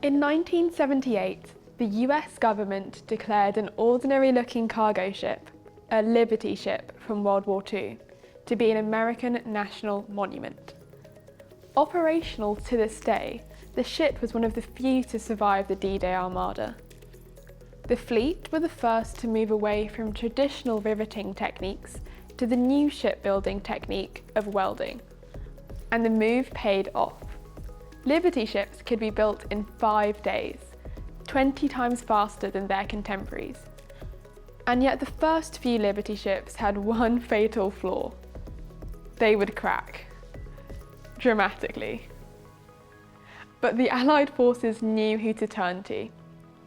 In 1978, the US government declared an ordinary-looking cargo ship, a Liberty ship from World War II, to be an American national monument. Operational to this day, the ship was one of the few to survive the D-Day Armada. The fleet were the first to move away from traditional riveting techniques to the new shipbuilding technique of welding, and the move paid off. Liberty ships could be built in 5 days, 20 times faster than their contemporaries. And yet the first few Liberty ships had one fatal flaw. They would crack. Dramatically. But the Allied forces knew who to turn to,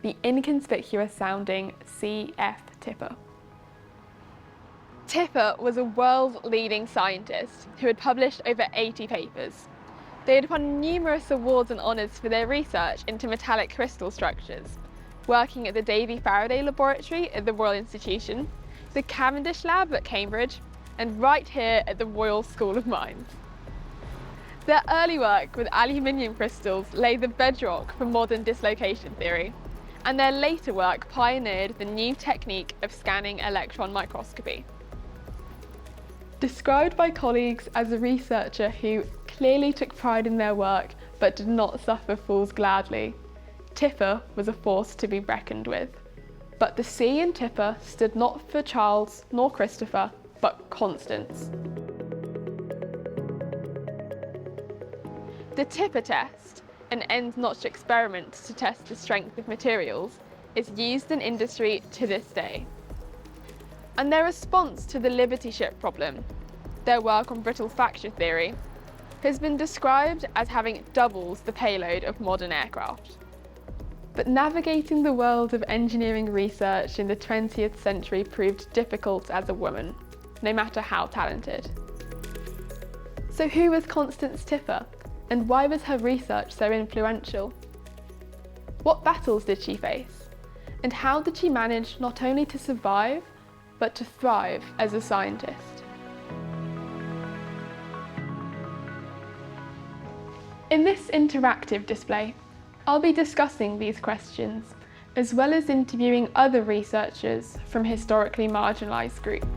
the inconspicuous sounding C.F. Tipper. Tipper was a world-leading scientist who had published over 80 papers. They had won numerous awards and honours for their research into metallic crystal structures, working at the Davy Faraday Laboratory at the Royal Institution, the Cavendish Lab at Cambridge, and right here at the Royal School of Mines. Their early work with aluminium crystals laid the bedrock for modern dislocation theory, and their later work pioneered the new technique of scanning electron microscopy. Described by colleagues as a researcher who clearly took pride in their work but did not suffer fools gladly, Tipper was a force to be reckoned with. But the C in Tipper stood not for Charles nor Christopher, but Constance. The Tipper test, an end-notch experiment to test the strength of materials, is used in industry to this day. And their response to the Liberty ship problem, their work on brittle fracture theory, has been described as having doubles the payload of modern aircraft. But navigating the world of engineering research in the 20th century proved difficult as a woman, no matter how talented. So who was Constance Tipper, and why was her research so influential? What battles did she face, and how did she manage not only to survive, but to thrive as a scientist? In this interactive display, I'll be discussing these questions, as well as interviewing other researchers from historically marginalised groups.